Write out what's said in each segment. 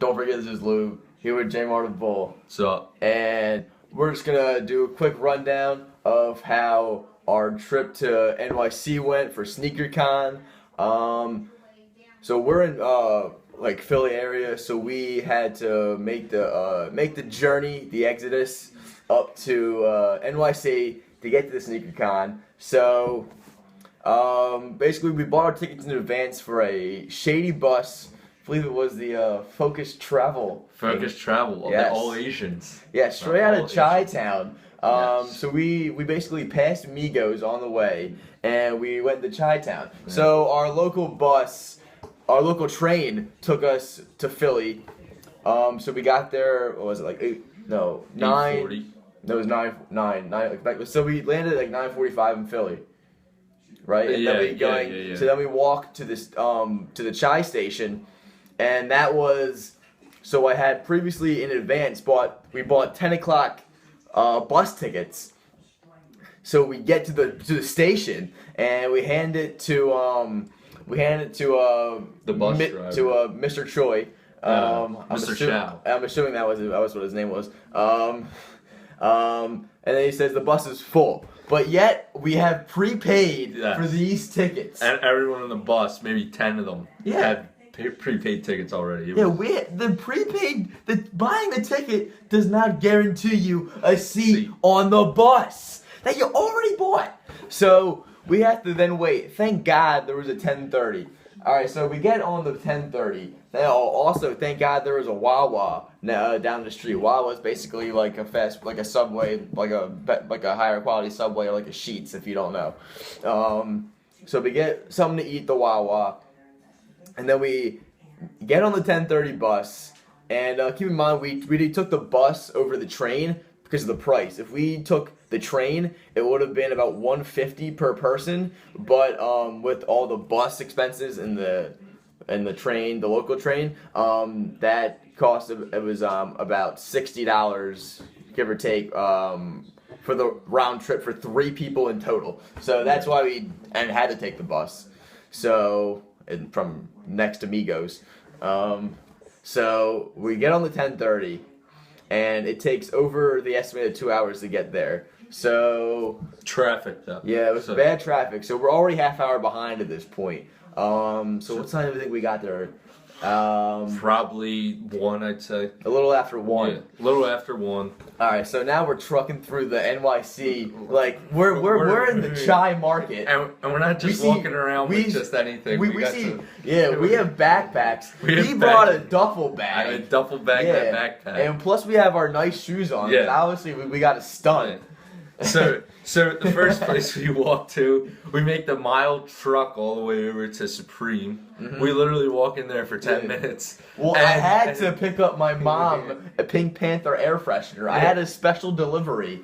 Don't forget this is Lou, here with J Martin Bull. So, And we're just gonna do a quick rundown of how our trip to NYC went for Sneakercon. So we're in Philly area, so we had to make the journey, the exodus up to NYC to get to the Sneakercon. So basically we bought our tickets in advance for a shady bus. I believe it was the Focus Travel. Focus Travel, Yes. the All Asians. Yeah, straight out of All Chi-Town. Yes. So we basically passed Migos on the way, and we went to Chi-Town. Yeah. So our local train took us to Philly. So we got there, what was it, like 9? 8:40. No, it was 9. So we landed at like 9:45 in Philly. Right? And Yeah. So then we walked to this to the Chi station, and that was, so I had previously in advance we bought 10 o'clock bus tickets. So we get to the station and we hand it to the bus driver. to Mr. Choi. Mr. Chow. I'm assuming that was what his name was. And then he says the bus is full. But yet, we have prepaid for these tickets. And everyone on the bus, maybe 10 of them, had prepaid tickets already. Buying the ticket does not guarantee you a seat on the bus that you already bought. So, we have to then wait. Thank God there was a 10:30. Alright, so we get on the 10:30. Also, thank God there was a Wawa down the street. Wawa is basically like a Subway, like a higher quality Subway, or like a Sheetz if you don't know. So we get something to eat, the Wawa, and then we get on the 10:30 bus. And keep in mind, we took the bus over the train because of the price. If we took the train, it would have been about $150 per person. But with all the bus expenses and the train, the local train, that cost it was about $60, give or take, for the round trip for 3 people in total. So that's why we had to take the bus. So from next to Migos. So we get on the 10:30, and it takes over the estimated 2 hours to get there. So traffic though. Yeah, it was bad traffic. So we're already half hour behind at this point. So what time do you think we got there? Probably 1, I'd say. A little after 1. Yeah, a little after 1. All right, so now we're trucking through the NYC. Like we're in the Chai market, and we're not just walking around with just anything. We have backpacks. He brought a duffel bag. A duffel bag, and a backpack, and plus we have our nice shoes on. Yeah. Obviously we got a stunt. Yeah. So the first place we walk to, we make the mile truck all the way over to Supreme. Mm-hmm. We literally walk in there for 10 minutes. Well, I had to pick up my mom a Pink Panther air freshener. I had a special delivery.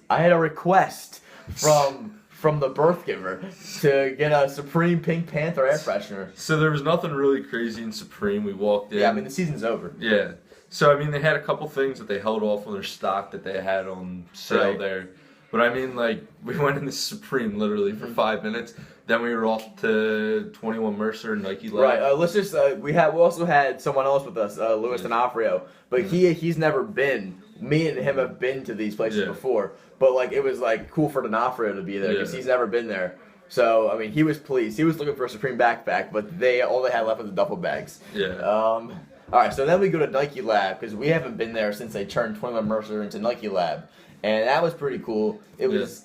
I had a request from the birth giver to get a Supreme Pink Panther air freshener. So there was nothing really crazy in Supreme. We walked in. Yeah, I mean the season's over. Yeah. So I mean they had a couple things that they held off on their stock that they had on sale there. But I mean, like, we went into Supreme literally for 5 minutes. Then we were off to 21 Mercer and Nike Lab. Right. Let's just we also had someone else with us, Louis D'Onofrio, but he's never been. Me and him have been to these places before, but like it was like cool for D'Onofrio to be there because he's never been there. So I mean, he was pleased. He was looking for a Supreme backpack, but all they had left was the duffel bags. Yeah. All right. So then we go to Nike Lab because we haven't been there since they turned 21 Mercer into Nike Lab. And that was pretty cool. It was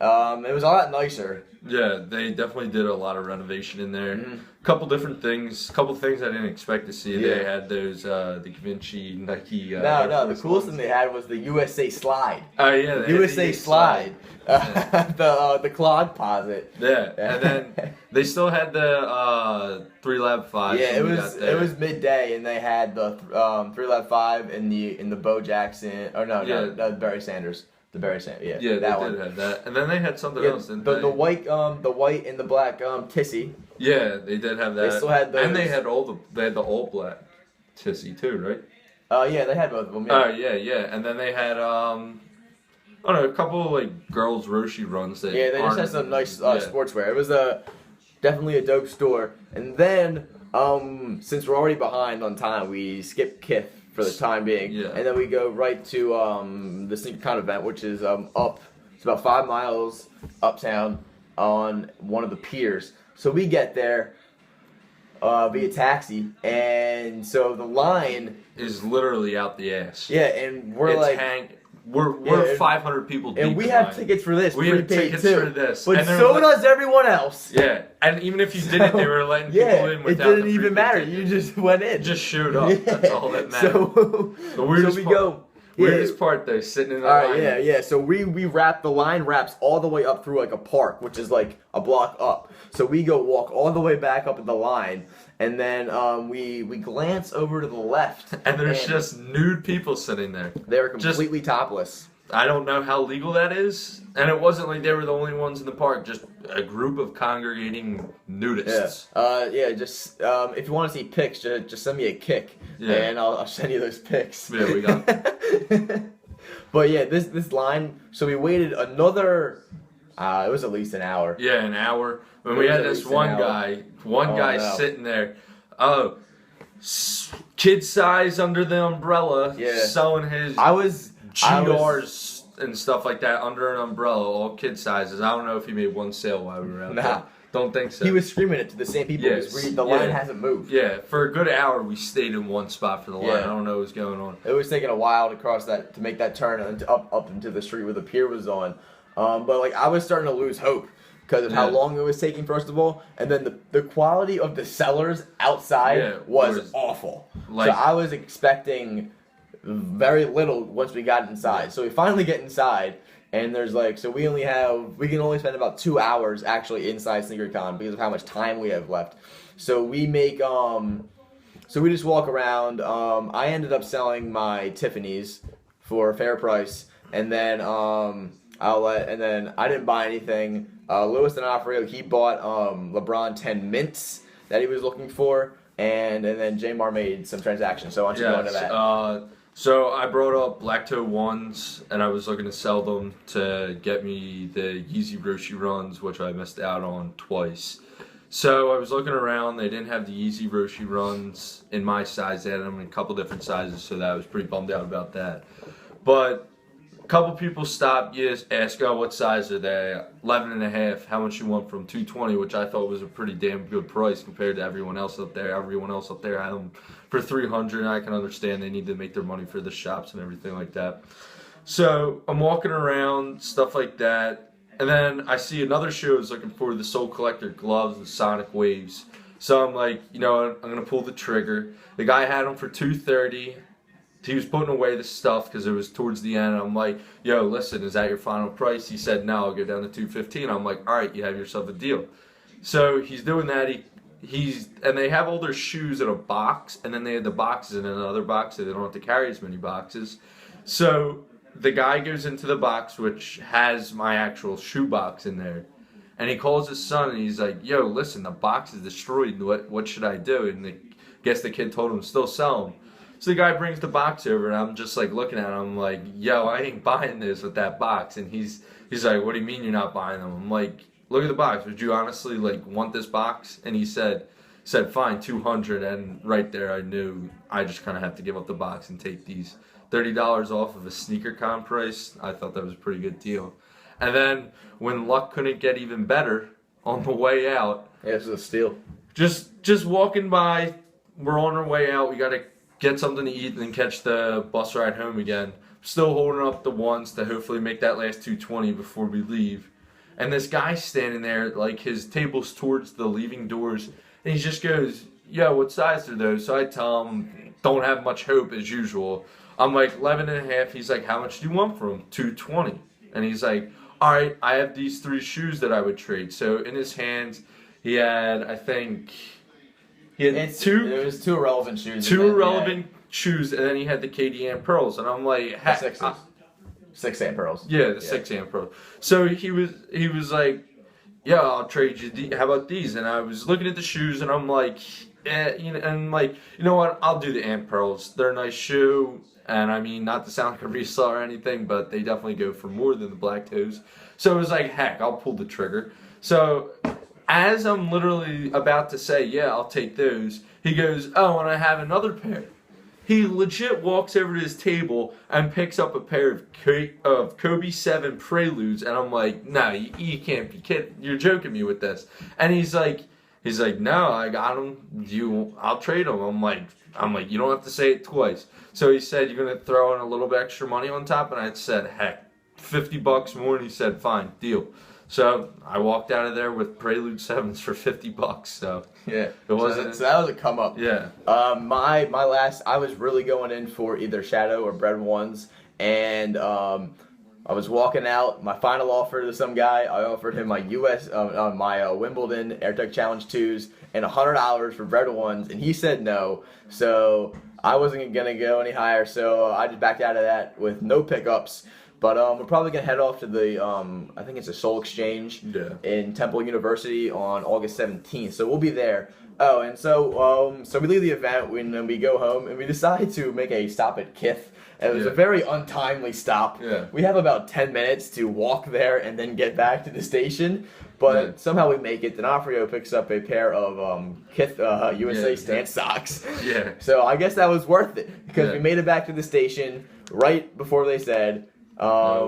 a lot nicer. Yeah, they definitely did a lot of renovation in there. Couple different things. Couple things I didn't expect to see. Yeah. They had those the Da Vinci Nike. The coolest thing they had was the USA Slide. Oh yeah, the USA Slide. The clog posit. Yeah, and then they still had the 3 Lab 5. Yeah, it was midday, and they had the 3 Lab 5 in the Bo Jackson. Oh no, Barry Sanders. The Barry Sanders. Yeah, yeah, that they did have that, and then they had something else. Didn't the white and the black Tissy. Yeah, they did have that. They still had those. And they had the all black Tissy too, right? Yeah, they had both of them. Oh yeah, and then they had a couple of like girls' Roshi runs that. Yeah, they just had some nice sportswear. It was definitely a dope store. And then since we're already behind on time, we skip Kith for the time being, and then we go right to the Sneakercon event, which is up. It's about 5 miles uptown on one of the piers. So we get there via taxi, and so the line is literally out the ass. Yeah, and we're 500 people deep, and we have tickets for this. We have tickets for this, but so does everyone else. Yeah, and even if you didn't, they were letting people in without. It didn't even matter. You just went in. Just showed up. Yeah. That's all that mattered. So the weirdest part though, sitting in the line. Yeah. So we wrap the line wraps all the way up through like a park, which is like a block up. So we go walk all the way back up in the line, and then we glance over to the left, and there's just nude people sitting there. They're completely topless. I don't know how legal that is, and it wasn't like they were the only ones in the park. Just a group of congregating nudists. Just if you want to see pics, just send me a kick, and I'll send you those pics. Yeah, we got. But yeah, this line. So we waited another. It was at least an hour. Yeah, an hour. When we had this one guy sitting there, kid size under the umbrella, selling his GRs and stuff like that under an umbrella, all kid sizes. I don't know if he made one sale while we were out there. Don't think so. He was screaming it to the same people because the line hasn't moved. Yeah, for a good hour we stayed in one spot for the line. I don't know what's going on. It was taking a while to make that turn up into the street where the pier was on. But like I was starting to lose hope because of how long it was taking, first of all, and then the quality of the sellers outside was awful. So I was expecting very little once we got inside. So we finally get inside, and there's so we can only spend about 2 hours actually inside SneakerCon because of how much time we have left. So we make so we just walk around. I ended up selling my Tiffany's for a fair price, and then I didn't buy anything. Louis D'Onofrio, he bought LeBron 10 mints that he was looking for, and then Jamar made some transactions. So why don't you go into that? So I brought up Black Toe 1s, and I was looking to sell them to get me the Yeezy Roshi runs, which I missed out on twice. So I was looking around. They didn't have the Yeezy Roshi runs in my size. They had them in a couple different sizes, so I was pretty bummed out about that. But a couple people stopped, asked, what size are they? 11.5. How much you want from 220, which I thought was a pretty damn good price compared to everyone else up there. Everyone else up there had them for 300, and I can understand they need to make their money for the shops and everything like that. So I'm walking around, stuff like that, and then I see another show I was looking for, the Soul Collector gloves, the Sonic Waves. So I'm like, you know what, I'm going to pull the trigger. The guy had them for $230. He was putting away the stuff because it was towards the end. I'm like, yo, listen, is that your final price? He said, no, I'll go down to $215. I'm like, all right, you have yourself a deal. So he's doing that. And they have all their shoes in a box, and then they had the boxes in another box, so they don't have to carry as many boxes. So the guy goes into the box, which has my actual shoe box in there, and he calls his son, and he's like, yo, listen, the box is destroyed. What should I do? And I guess the kid told him to still sell them. So the guy brings the box over, and I'm just like looking at him. I'm like, yo, I ain't buying this with that box. And he's like, what do you mean you're not buying them? I'm like, look at the box. Would you honestly want this box? And he said fine, 200. And right there I knew I just kind of have to give up the box and take these $30 off of a SneakerCon price. I thought that was a pretty good deal. And then when luck couldn't get even better, on the way out, this is a steal. Just walking by, we're on our way out. We got to get something to eat and then catch the bus ride home again. Still holding up the ones to hopefully make that last 220 before we leave. And this guy's standing there, his table's towards the leaving doors, and he just goes, yo, what size are those? So I tell him, don't have much hope as usual. I'm like, 11.5. He's like, how much do you want for them? 220. And he's like, all right, I have these 3 shoes that I would trade. So in his hands, he had, I think, It was 2 irrelevant shoes. 2 irrelevant shoes, and then he had the KD Pearls, and I'm like, 6 amp pearls. Yeah, the 6 amp pearls. So he was like, yeah, I'll trade you. How about these? And I was looking at the shoes, and I'm like, you know what? I'll do the amp pearls. They're a nice shoe, and I mean, not to sound like a reseller or anything, but they definitely go for more than the black toes. So it was like, heck, I'll pull the trigger. So as I'm literally about to say, yeah, I'll take those, he goes, oh, and I have another pair. He legit walks over to his table and picks up a pair of Kobe 7 Preludes, and I'm like, no, you can't be kidding. You're joking me with this. And he's like, no, I got them. I'll trade them. I'm like, you don't have to say it twice. So he said, you're gonna throw in a little bit extra money on top, and I said, heck, $50 more, and he said, fine, deal. So I walked out of there with Prelude 7s for $50. So yeah, it wasn't. So that was a come up. Yeah. My last, I was really going in for either Shadow or Bread Ones, and I was walking out. My final offer to some guy, I offered him my my Wimbledon AirTech Challenge 2s and $100 for Bread Ones, and he said no. So I wasn't gonna go any higher. So I just backed out of that with no pickups. But we're probably going to head off to the, I think it's a Soul Exchange in Temple University on August 17th. So we'll be there. Oh, and so we leave the event, and then we go home, and we decide to make a stop at Kith. And it was a very untimely stop. Yeah. We have about 10 minutes to walk there and then get back to the station. But somehow we make it. D'Onofrio picks up a pair of Kith USA stance socks. Yeah. So I guess that was worth it, because we made it back to the station right before they said...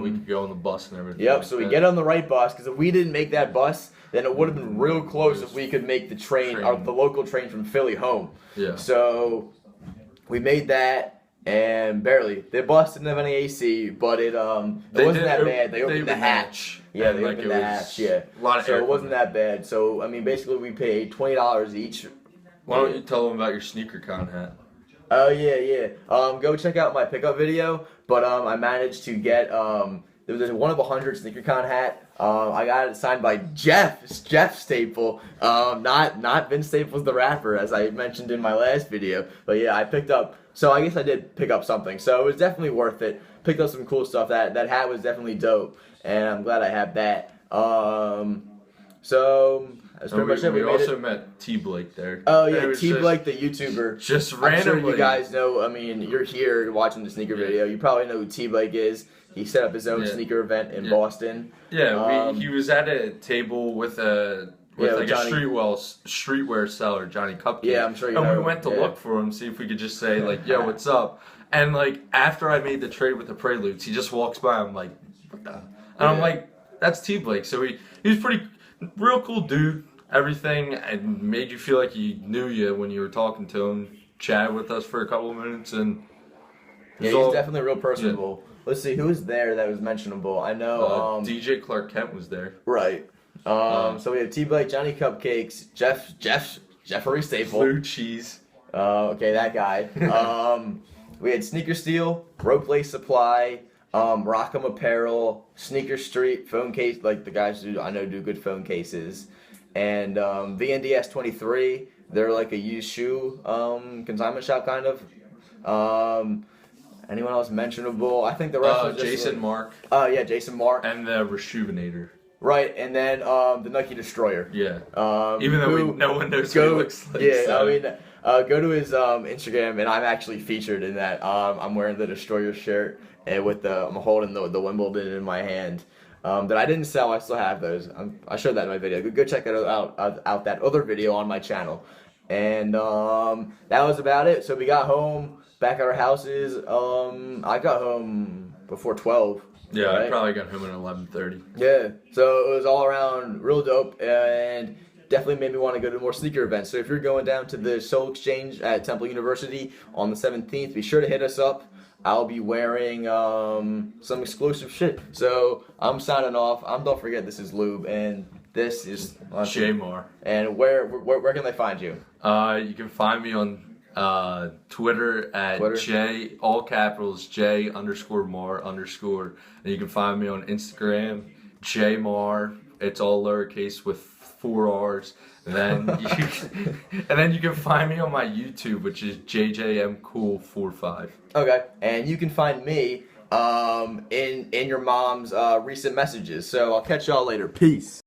we could go on the bus and everything. Yep, so we get on the right bus, because if we didn't make that bus, then it would have been real close if we could make the train, or the local train from Philly home. Yeah. So we made that, and barely. The bus didn't have any AC, but it wasn't that bad. They opened the hatch. Yeah, they opened the hatch. Yeah. A lot of air. So it wasn't that bad. So I mean, basically, we paid $20 each. Why don't you tell them about your Sneakercon hat? Oh, yeah. Go check out my pickup video. But I managed to get, there was a 1 of 100 Sneakercon hat. I got it signed by Jeff Staple. Not Vince Staples the rapper, as I mentioned in my last video. But yeah, I picked up, so I guess I did pick up something. So it was definitely worth it. Picked up some cool stuff. That hat was definitely dope. And I'm glad I had that. So... We also met T. Blake there. Oh yeah, T. Blake, the YouTuber. Just randomly. I'm sure you guys know. I mean, you're here watching the sneaker video. You probably know who T. Blake is. He set up his own sneaker event in Boston. Yeah, he was at a table with a streetwear seller, Johnny Cupcake. Yeah, I'm sure you know. And we went to look for him, see if we could just say like, "Yo, what's up?" And like after I made the trade with the Preludes, he just walks by. I'm like, "What the?" And I'm like, "That's T. Blake." So he was pretty real cool dude. Everything, and made you feel like he knew you when you were talking to him. Chatted with us for a couple of minutes, and he's definitely real personable. Yeah. Let's see who was there that was mentionable. I know DJ Clark Kent was there. Right. So we have T. Blake, Johnny Cupcakes, Jeffrey Staple, Blue Cheese. Okay, that guy. We had Sneaker Steel, Rope Lace Supply, Rock'em Apparel, Sneaker Street, phone case, like the guys who I know do good phone cases. And VNDS 23, they're like a used shoe consignment shop kind of. Anyone else mentionable? I think the rest was just Jason Mark. Oh yeah, Jason Mark. And the Resjuvenator. Right, and then the Nike Destroyer. Yeah. Even though no one knows what he looks like. Yeah, so. I mean, go to his Instagram, and I'm actually featured in that. I'm wearing the Destroyer shirt, and I'm holding the Wimbledon in my hand. That I didn't sell. I still have those. I showed that in my video. Go check that out that other video on my channel. And that was about it. So we got home, back at our houses. I got home before 12. Yeah, right? I probably got home at 11:30. Yeah, so it was all around real dope, and definitely made me want to go to more sneaker events. So if you're going down to the Soul Exchange at Temple University on the 17th, be sure to hit us up. I'll be wearing some exclusive shit. So I'm signing off. Don't forget, this is Lube, and this is J Mar. And where can they find you? You can find me on Twitter at J, all capitals, J_Mar_. And you can find me on Instagram, JMar. It's all lowercase with 4 R's. And then you can find me on my YouTube, which is JJMCool45. Okay, and you can find me in your mom's recent messages. So I'll catch y'all later. Peace.